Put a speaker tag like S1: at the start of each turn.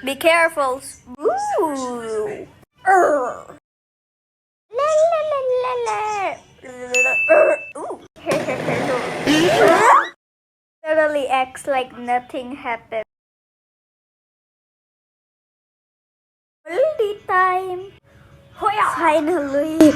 S1: Be careful. Ooh. La la la la la. Ooh. Totally acts like nothing happened. Only time. Finally.